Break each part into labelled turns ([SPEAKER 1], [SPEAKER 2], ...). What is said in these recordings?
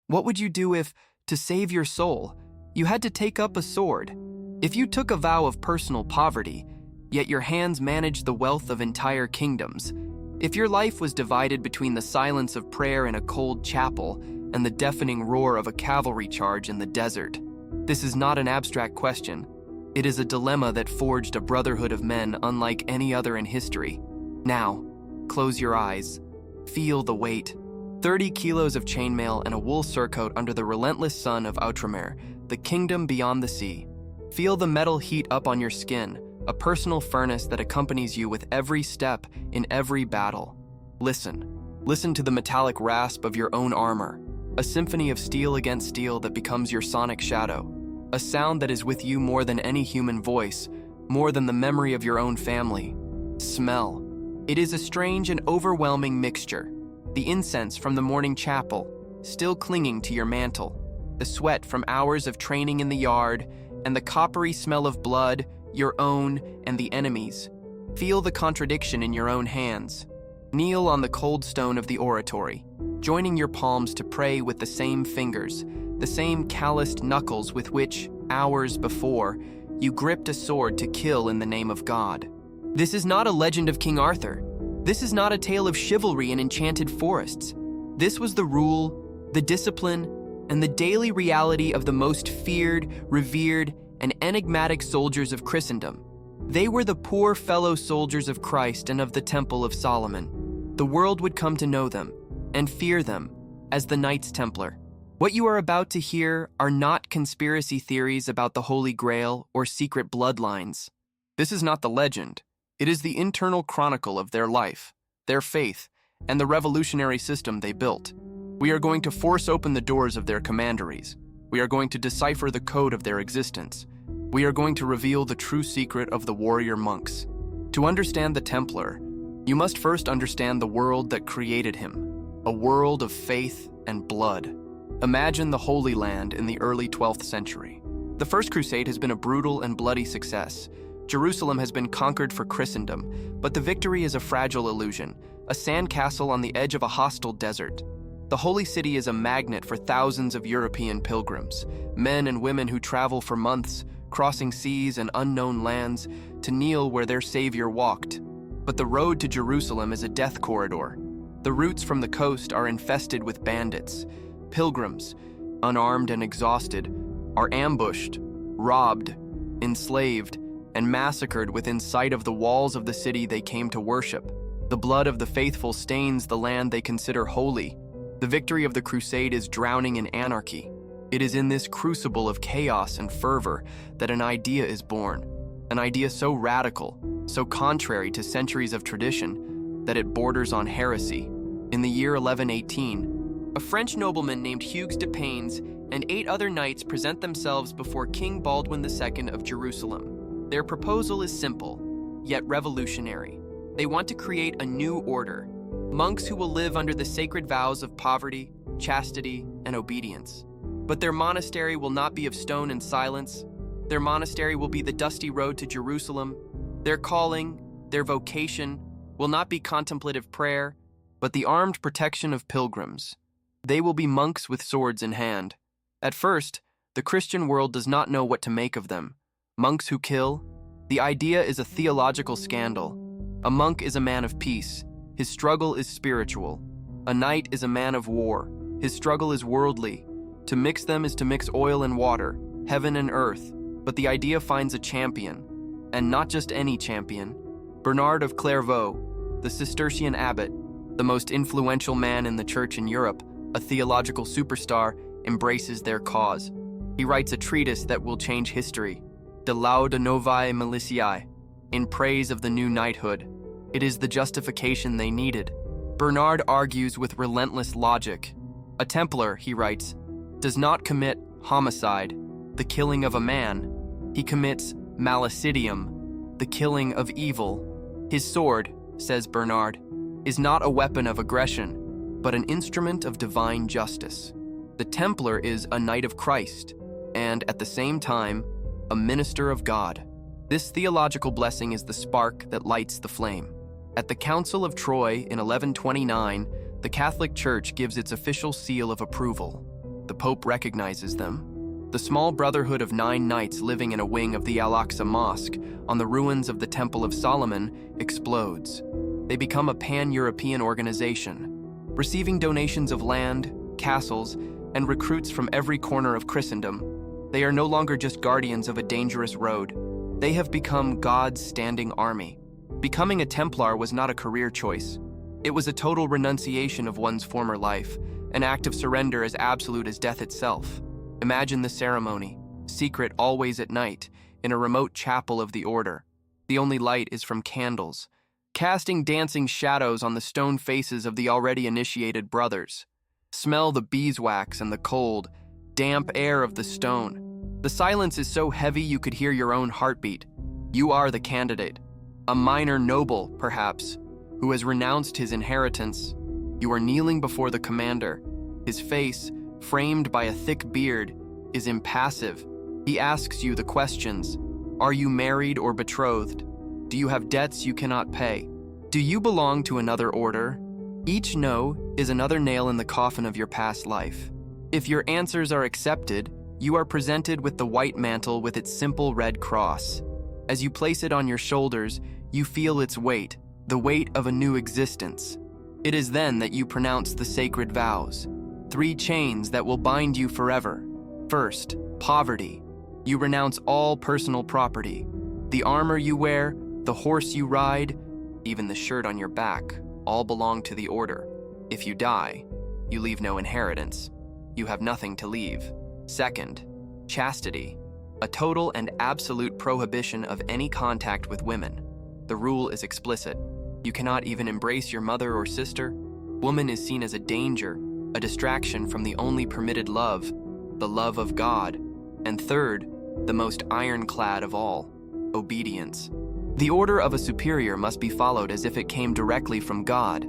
[SPEAKER 1] What would you do if, to save your soul, you had to take up a sword? If you took a vow of personal poverty, yet your hands managed the wealth of entire kingdoms? If your life was divided between the silence of prayer in a cold chapel and the deafening roar of a cavalry charge in the desert? This is not an abstract question. It is a dilemma that forged a brotherhood of men unlike any other in history. Now, close your eyes. Feel the weight. 30 kilos of chainmail and a wool surcoat under the relentless sun of Outremer, the kingdom beyond the sea. Feel the metal heat up on your skin, a personal furnace that accompanies you with every step in every battle. Listen. Listen to the metallic rasp of your own armor, a symphony of steel against steel that becomes your sonic shadow, a sound that is with you more than any human voice, more than the memory of your own family. Smell. It is a strange and overwhelming mixture. The incense from the morning chapel, still clinging to your mantle, the sweat from hours of training in the yard, and the coppery smell of blood, your own and the enemy's. Feel the contradiction in your own hands. Kneel on the cold stone of the oratory, joining your palms to pray with the same fingers, the same calloused knuckles with which, hours before, you gripped a sword to kill in the name of God. This is not a legend of King Arthur. This is not a tale of chivalry in enchanted forests. This was the rule, the discipline, and the daily reality of the most feared, revered, and enigmatic soldiers of Christendom. They were the poor fellow soldiers of Christ and of the Temple of Solomon. The world would come to know them and fear them as the Knights Templar. What you are about to hear are not conspiracy theories about the Holy Grail or secret bloodlines. This is not the legend. It is the internal chronicle of their life, their faith, and the revolutionary system they built. We are going to force open the doors of their commanderies. We are going to decipher the code of their existence. We are going to reveal the true secret of the warrior monks. To understand the Templar, you must first understand the world that created him, a world of faith and blood. Imagine the Holy Land in the early 12th century. The First Crusade has been a brutal and bloody success. Jerusalem has been conquered for Christendom, but the victory is a fragile illusion, a sandcastle on the edge of a hostile desert. The Holy City is a magnet for thousands of European pilgrims, men and women who travel for months, crossing seas and unknown lands, to kneel where their Savior walked. But the road to Jerusalem is a death corridor. The routes from the coast are infested with bandits. Pilgrims, unarmed and exhausted, are ambushed, robbed, enslaved, and massacred within sight of the walls of the city they came to worship. The blood of the faithful stains the land they consider holy. The victory of the crusade is drowning in anarchy. It is in this crucible of chaos and fervor that an idea is born, an idea so radical, so contrary to centuries of tradition, that it borders on heresy. In the year 1118, a French nobleman named Hugues de Payens and 8 other knights present themselves before King Baldwin II of Jerusalem. Their proposal is simple, yet revolutionary. They want to create a new order, monks who will live under the sacred vows of poverty, chastity, and obedience. But their monastery will not be of stone and silence. Their monastery will be the dusty road to Jerusalem. Their calling, their vocation, will not be contemplative prayer, but the armed protection of pilgrims. They will be monks with swords in hand. At first, the Christian world does not know what to make of them. Monks who kill? The idea is a theological scandal. A monk is a man of peace. His struggle is spiritual. A knight is a man of war. His struggle is worldly. To mix them is to mix oil and water, heaven and earth. But the idea finds a champion, and not just any champion. Bernard of Clairvaux, the Cistercian abbot, the most influential man in the church in Europe, a theological superstar, embraces their cause. He writes a treatise that will change history, De Laude Novae Militiae, in praise of the new knighthood. It is the justification they needed. Bernard argues with relentless logic. A Templar, he writes, does not commit homicide, the killing of a man. He commits malicidium, the killing of evil. His sword, says Bernard, is not a weapon of aggression, but an instrument of divine justice. The Templar is a knight of Christ, and at the same time, a minister of God. This theological blessing is the spark that lights the flame. At the Council of Troy in 1129, the Catholic Church gives its official seal of approval. The Pope recognizes them. The small brotherhood of 9 knights living in a wing of the Al-Aqsa Mosque on the ruins of the Temple of Solomon explodes. They become a pan-European organization, receiving donations of land, castles, and recruits from every corner of Christendom. They are no longer just guardians of a dangerous road. They have become God's standing army. Becoming a Templar was not a career choice. It was a total renunciation of one's former life, an act of surrender as absolute as death itself. Imagine the ceremony, secret always at night, in a remote chapel of the order. The only light is from candles, casting dancing shadows on the stone faces of the already initiated brothers. Smell the beeswax and the cold, damp air of the stone. The silence is so heavy you could hear your own heartbeat. You are the candidate, a minor noble, perhaps, who has renounced his inheritance. You are kneeling before the commander. His face, framed by a thick beard, is impassive. He asks you the questions. Are you married or betrothed? Do you have debts you cannot pay? Do you belong to another order? Each no is another nail in the coffin of your past life. If your answers are accepted, you are presented with the white mantle with its simple red cross. As you place it on your shoulders, you feel its weight, the weight of a new existence. It is then that you pronounce the sacred vows, 3 chains that will bind you forever. First, poverty. You renounce all personal property. The armor you wear, the horse you ride, even the shirt on your back, all belong to the order. If you die, you leave no inheritance. You have nothing to leave. Second, chastity. A total and absolute prohibition of any contact with women. The rule is explicit. You cannot even embrace your mother or sister. Woman is seen as a danger, a distraction from the only permitted love, the love of God. And third, the most ironclad of all, obedience. The order of a superior must be followed as if it came directly from God,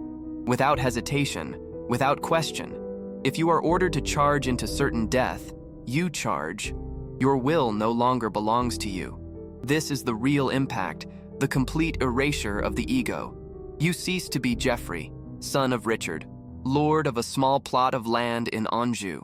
[SPEAKER 1] without hesitation, without question. If you are ordered to charge into certain death, you charge. Your will no longer belongs to you. This is the real impact, the complete erasure of the ego. You cease to be Geoffrey, son of Richard, lord of a small plot of land in Anjou.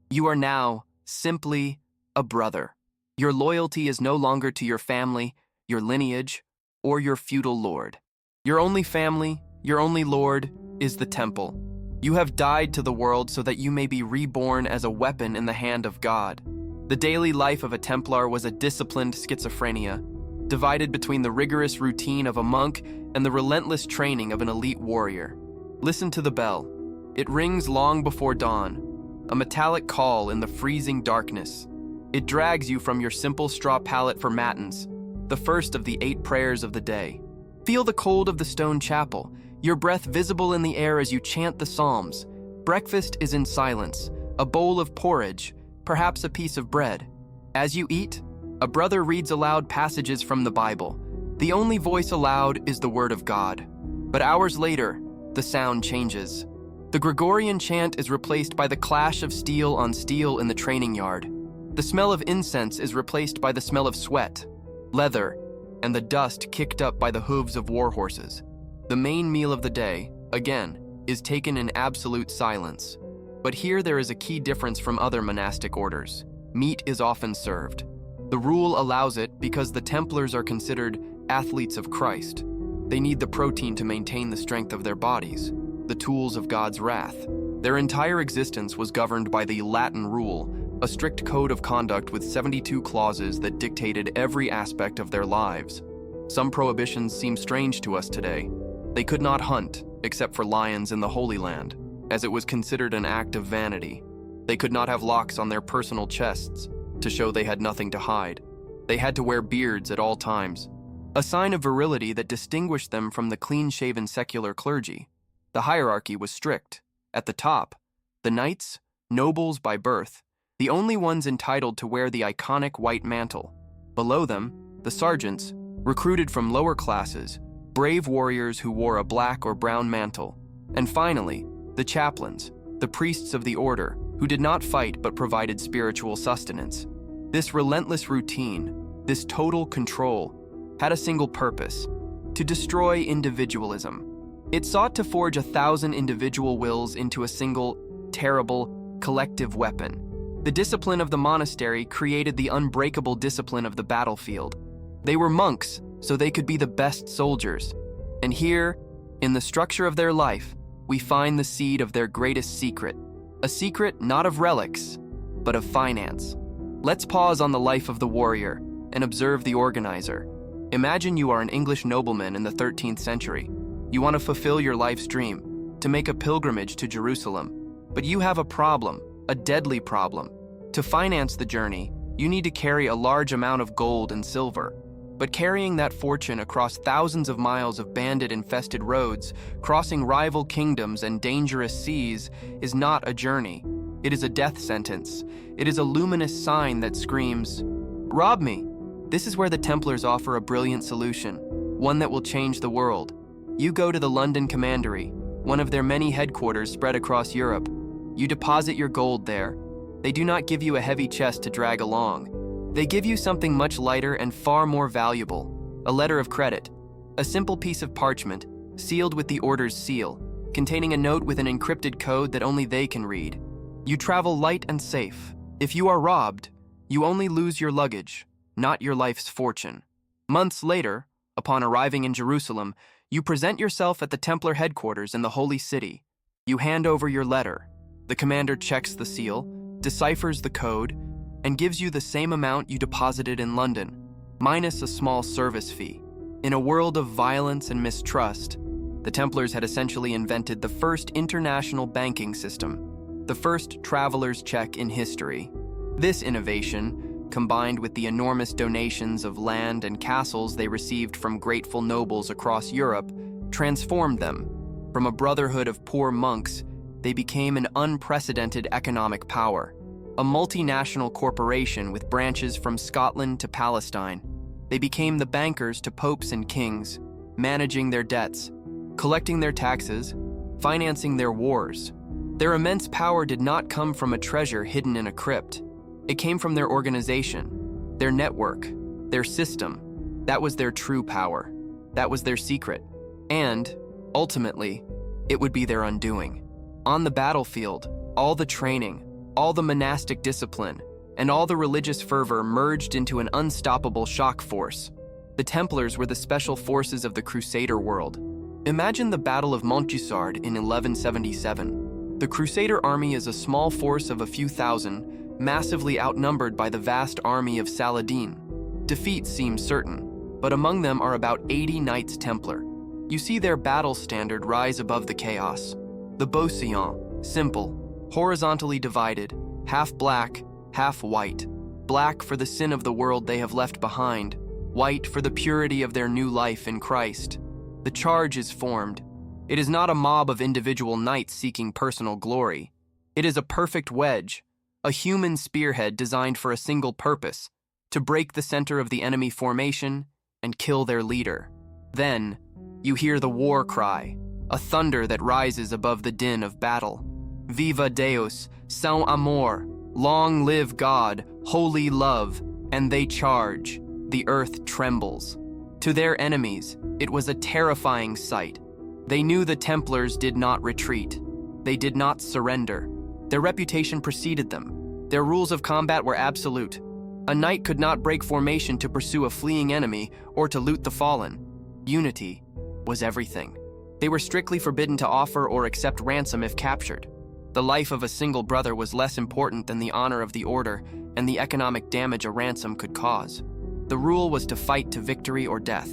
[SPEAKER 1] You are now simply a brother. Your loyalty is no longer to your family, your lineage, or your feudal lord. Your only family, your only lord, is the temple. You have died to the world so that you may be reborn as a weapon in the hand of God. The daily life of a Templar was a disciplined schizophrenia, divided between the rigorous routine of a monk and the relentless training of an elite warrior. Listen to the bell. It rings long before dawn, a metallic call in the freezing darkness. It drags you from your simple straw pallet for matins, the first of the 8 prayers of the day. Feel the cold of the stone chapel, your breath visible in the air as you chant the psalms. Breakfast is in silence, a bowl of porridge, perhaps a piece of bread. As you eat, a brother reads aloud passages from the Bible. The only voice allowed is the word of God. But hours later, the sound changes. The Gregorian chant is replaced by the clash of steel on steel in the training yard. The smell of incense is replaced by the smell of sweat, leather, and the dust kicked up by the hooves of war horses. The main meal of the day, again, is taken in absolute silence. But here there is a key difference from other monastic orders. Meat is often served. The rule allows it because the Templars are considered athletes of Christ. They need the protein to maintain the strength of their bodies, the tools of God's wrath. Their entire existence was governed by the Latin rule, a strict code of conduct with 72 clauses that dictated every aspect of their lives. Some prohibitions seem strange to us today. They could not hunt, except for lions in the Holy Land, as it was considered an act of vanity. They could not have locks on their personal chests, to show they had nothing to hide. They had to wear beards at all times, a sign of virility that distinguished them from the clean-shaven secular clergy. The hierarchy was strict. At the top, the knights, nobles by birth, the only ones entitled to wear the iconic white mantle. Below them, the sergeants, recruited from lower classes, brave warriors who wore a black or brown mantle. And finally, the chaplains, the priests of the order, who did not fight but provided spiritual sustenance. This relentless routine, this total control, had a single purpose: to destroy individualism. It sought to forge 1,000 individual wills into a single, terrible, collective weapon. The discipline of the monastery created the unbreakable discipline of the battlefield. They were monks, so they could be the best soldiers. And here, in the structure of their life, we find the seed of their greatest secret. A secret not of relics, but of finance. Let's pause on the life of the warrior and observe the organizer. Imagine you are an English nobleman in the 13th century. You want to fulfill your life's dream, to make a pilgrimage to Jerusalem. But you have a problem, a deadly problem. To finance the journey, you need to carry a large amount of gold and silver. But carrying that fortune across thousands of miles of bandit-infested roads, crossing rival kingdoms and dangerous seas, is not a journey. It is a death sentence. It is a luminous sign that screams, "Rob me!" This is where the Templars offer a brilliant solution, one that will change the world. You go to the London Commandery, one of their many headquarters spread across Europe. You deposit your gold there. They do not give you a heavy chest to drag along. They give you something much lighter and far more valuable, a letter of credit, a simple piece of parchment, sealed with the order's seal, containing a note with an encrypted code that only they can read. You travel light and safe. If you are robbed, you only lose your luggage, not your life's fortune. Months later, upon arriving in Jerusalem, you present yourself at the Templar headquarters in the Holy City. You hand over your letter. The commander checks the seal, deciphers the code, and gives you the same amount you deposited in London, minus a small service fee. In a world of violence and mistrust, the Templars had essentially invented the first international banking system, the first traveler's check in history. This innovation, combined with the enormous donations of land and castles they received from grateful nobles across Europe, transformed them. From a brotherhood of poor monks, they became an unprecedented economic power, a multinational corporation with branches from Scotland to Palestine. They became the bankers to popes and kings, managing their debts, collecting their taxes, financing their wars. Their immense power did not come from a treasure hidden in a crypt. It came from their organization, their network, their system. That was their true power. That was their secret. And, ultimately, it would be their undoing. On the battlefield, all the training, all the monastic discipline, and all the religious fervor merged into an unstoppable shock force. The Templars were the special forces of the Crusader world. Imagine the Battle of Montgisard in 1177. The Crusader army is a small force of a few thousand, massively outnumbered by the vast army of Saladin. Defeat seems certain, but among them are about 80 Knights Templar. You see their battle standard rise above the chaos. The Beauseant, simple, horizontally divided, half black, half white. Black for the sin of the world they have left behind, white for the purity of their new life in Christ. The charge is formed. It is not a mob of individual knights seeking personal glory. It is a perfect wedge, a human spearhead designed for a single purpose, to break the center of the enemy formation and kill their leader. Then, you hear the war cry, a thunder that rises above the din of battle. Viva Deus, Saint Amour, long live God, holy love, and they charge. The earth trembles. To their enemies, it was a terrifying sight. They knew the Templars did not retreat. They did not surrender. Their reputation preceded them. Their rules of combat were absolute. A knight could not break formation to pursue a fleeing enemy or to loot the fallen. Unity was everything. They were strictly forbidden to offer or accept ransom if captured. The life of a single brother was less important than the honor of the order and the economic damage a ransom could cause. The rule was to fight to victory or death.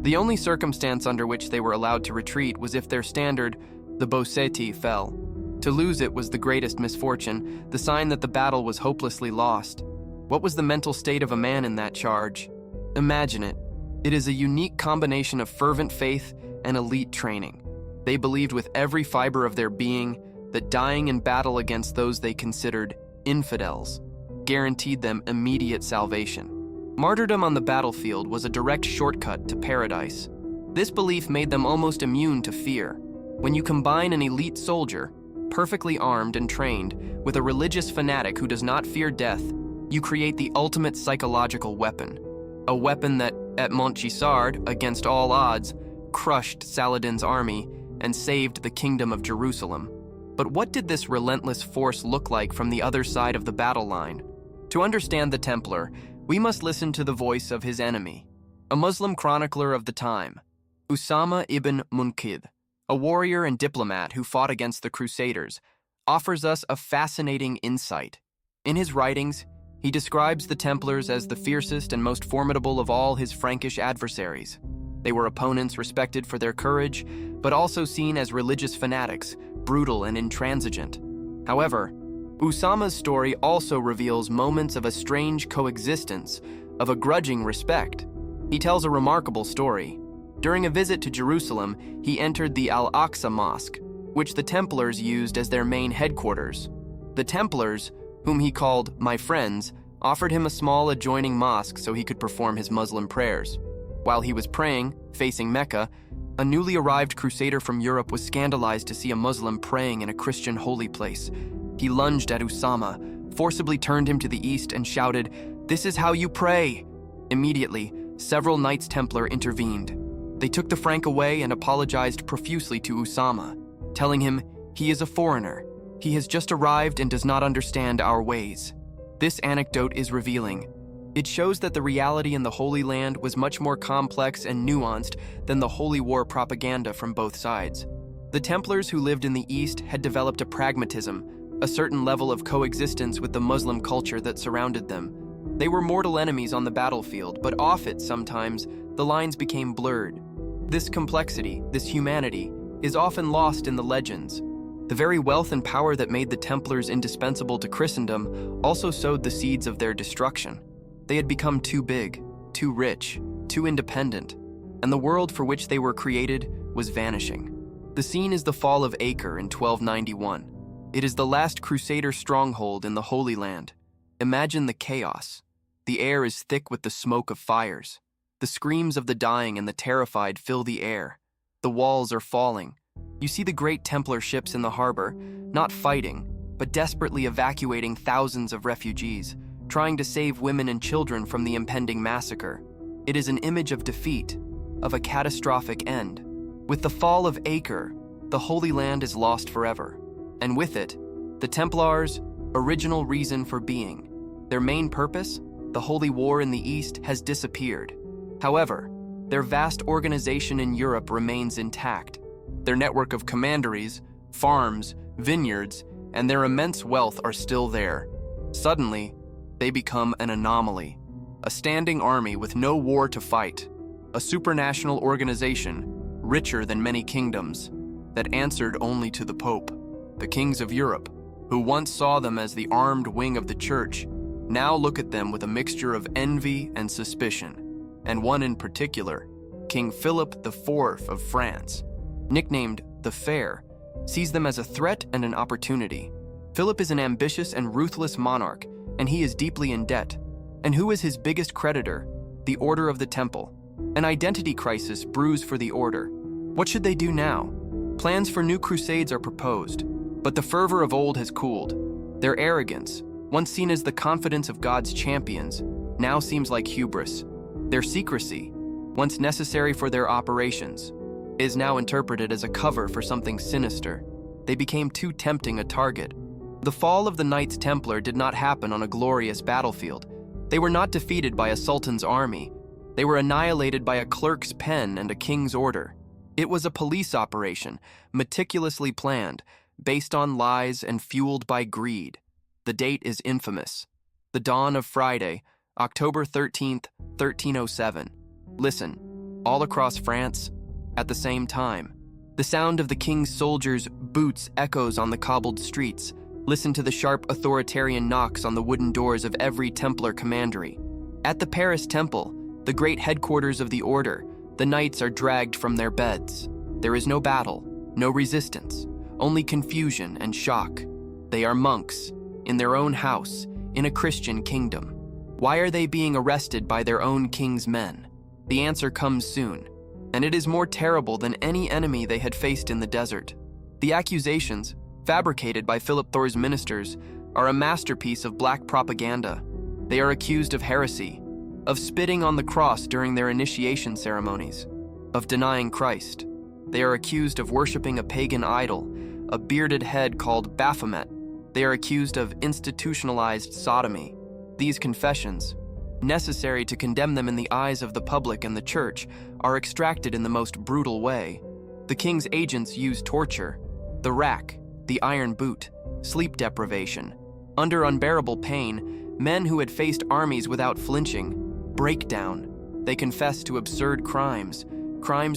[SPEAKER 1] The only circumstance under which they were allowed to retreat was if their standard, the Beauseant, fell. To lose it was the greatest misfortune, the sign that the battle was hopelessly lost. What was the mental state of a man in that charge? Imagine it. It is a unique combination of fervent faith and elite training. They believed with every fiber of their being that dying in battle against those they considered infidels guaranteed them immediate salvation. Martyrdom on the battlefield was a direct shortcut to paradise. This belief made them almost immune to fear. When you combine an elite soldier, perfectly armed and trained, with a religious fanatic who does not fear death, you create the ultimate psychological weapon. A weapon that, at Montgisard, against all odds, crushed Saladin's army and saved the kingdom of Jerusalem. But what did this relentless force look like from the other side of the battle line? To understand the Templar, we must listen to the voice of his enemy, a Muslim chronicler of the time, Usama ibn Munkid, a warrior and diplomat who fought against the Crusaders, offers us a fascinating insight. In his writings, he describes the Templars as the fiercest and most formidable of all his Frankish adversaries. They were opponents respected for their courage, but also seen as religious fanatics, brutal and intransigent. However, Usama's story also reveals moments of a strange coexistence, of a grudging respect. He tells a remarkable story. During a visit to Jerusalem, he entered the Al-Aqsa Mosque, which the Templars used as their main headquarters. The Templars, whom he called "my friends," offered him a small adjoining mosque so he could perform his Muslim prayers. While he was praying, facing Mecca, a newly arrived crusader from Europe was scandalized to see a Muslim praying in a Christian holy place. He lunged at Usama, forcibly turned him to the east, and shouted, "This is how you pray!" Immediately, several Knights Templar intervened. They took the Frank away and apologized profusely to Usama, telling him he is a foreigner. He has just arrived and does not understand our ways. This anecdote is revealing. It shows that the reality in the Holy Land was much more complex and nuanced than the holy war propaganda from both sides. The Templars who lived in the East had developed a pragmatism, a certain level of coexistence with the Muslim culture that surrounded them. They were mortal enemies on the battlefield, but off it sometimes, the lines became blurred. This complexity, this humanity, is often lost in the legends. The very wealth and power that made the Templars indispensable to Christendom also sowed the seeds of their destruction. They had become too big, too rich, too independent, and the world for which they were created was vanishing. The scene is the fall of Acre in 1291. It is the last Crusader stronghold in the Holy Land. Imagine the chaos. The air is thick with the smoke of fires. The screams of the dying and the terrified fill the air. The walls are falling. You see the great Templar ships in the harbor, not fighting, but desperately evacuating thousands of refugees, trying to save women and children from the impending massacre. It is an image of defeat, of a catastrophic end. With the fall of Acre, the Holy Land is lost forever. And with it, the Templars' original reason for being. Their main purpose, the Holy War in the East, has disappeared. However, their vast organization in Europe remains intact. Their network of commanderies, farms, vineyards, and their immense wealth are still there. Suddenly, they become an anomaly, a standing army with no war to fight, a supranational organization, richer than many kingdoms, that answered only to the Pope. The kings of Europe, who once saw them as the armed wing of the Church, now look at them with a mixture of envy and suspicion, and one in particular, King Philip IV of France, nicknamed the Fair, sees them as a threat and an opportunity. Philip is an ambitious and ruthless monarch, and he is deeply in debt. And who is his biggest creditor? The Order of the Temple. An identity crisis brews for the Order. What should they do now? Plans for new crusades are proposed, but the fervor of old has cooled. Their arrogance, once seen as the confidence of God's champions, now seems like hubris. Their secrecy, once necessary for their operations, is now interpreted as a cover for something sinister. They became too tempting a target. The fall of the Knights Templar did not happen on a glorious battlefield. They were not defeated by a sultan's army. They were annihilated by a clerk's pen and a king's order. It was a police operation, meticulously planned, based on lies and fueled by greed. The date is infamous. The dawn of Friday, October 13th, 1307. Listen, all across France, at the same time. The sound of the king's soldiers' boots echoes on the cobbled streets. Listen to the sharp authoritarian knocks on the wooden doors of every Templar commandery. At the Paris Temple, the great headquarters of the Order, the knights are dragged from their beds. There is no battle, no resistance, only confusion and shock. They are monks, in their own house, in a Christian kingdom. Why are they being arrested by their own king's men? The answer comes soon, and it is more terrible than any enemy they had faced in the desert. The accusations, fabricated by Philip IV's ministers, are a masterpiece of black propaganda. They are accused of heresy, of spitting on the cross during their initiation ceremonies, of denying Christ. They are accused of worshiping a pagan idol, a bearded head called Baphomet. They are accused of institutionalized sodomy. These confessions, necessary to condemn them in the eyes of the public and the church, are extracted in the most brutal way. The king's agents use torture, the rack, the iron boot, sleep deprivation. Under unbearable pain, men who had faced armies without flinching break down. They confess to absurd crimes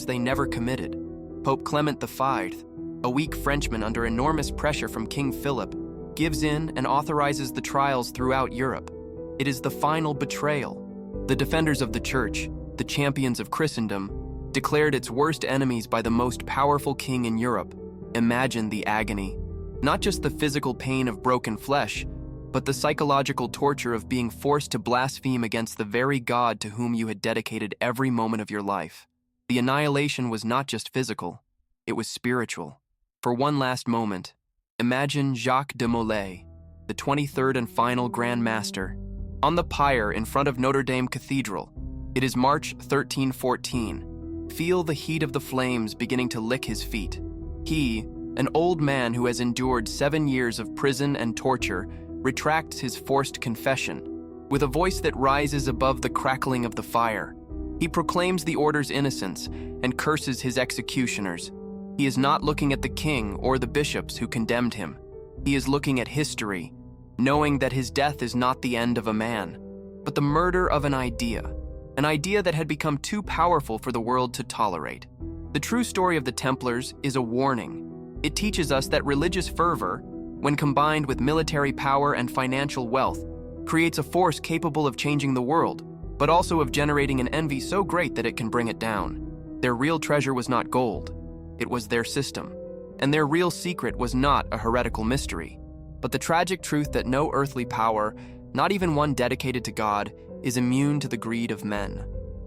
[SPEAKER 1] they never committed. Pope Clement V, a weak Frenchman under enormous pressure from King Philip, gives in and authorizes the trials throughout Europe. It is the final betrayal. The defenders of the church, the champions of Christendom, declared its worst enemies by the most powerful king in Europe. Imagine the agony. Not just the physical pain of broken flesh, but the psychological torture of being forced to blaspheme against the very God to whom you had dedicated every moment of your life. The annihilation was not just physical, it was spiritual. For one last moment, imagine Jacques de Molay, the 23rd and final Grand Master, on the pyre in front of Notre Dame Cathedral. It is March 1314. Feel the heat of the flames beginning to lick his feet. He, an old man who has endured 7 years of prison and torture, retracts his forced confession. With a voice that rises above the crackling of the fire, he proclaims the order's innocence and curses his executioners. He is not looking at the king or the bishops who condemned him. He is looking at history, knowing that his death is not the end of a man, but the murder of an idea that had become too powerful for the world to tolerate. The true story of the Templars is a warning. It teaches us that religious fervor, when combined with military power and financial wealth, creates a force capable of changing the world, but also of generating an envy so great that it can bring it down. Their real treasure was not gold, it was their system. And their real secret was not a heretical mystery, but the tragic truth that no earthly power, not even one dedicated to God, is immune to the greed of men.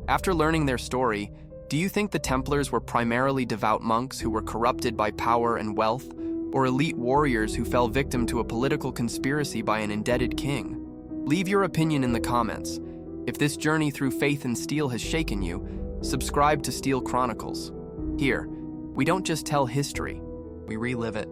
[SPEAKER 1] After learning their story, do you think the Templars were primarily devout monks who were corrupted by power and wealth, or elite warriors who fell victim to a political conspiracy by an indebted king? Leave your opinion in the comments. If this journey through faith and steel has shaken you, subscribe to Steel Chronicles. Here, we don't just tell history, we relive it.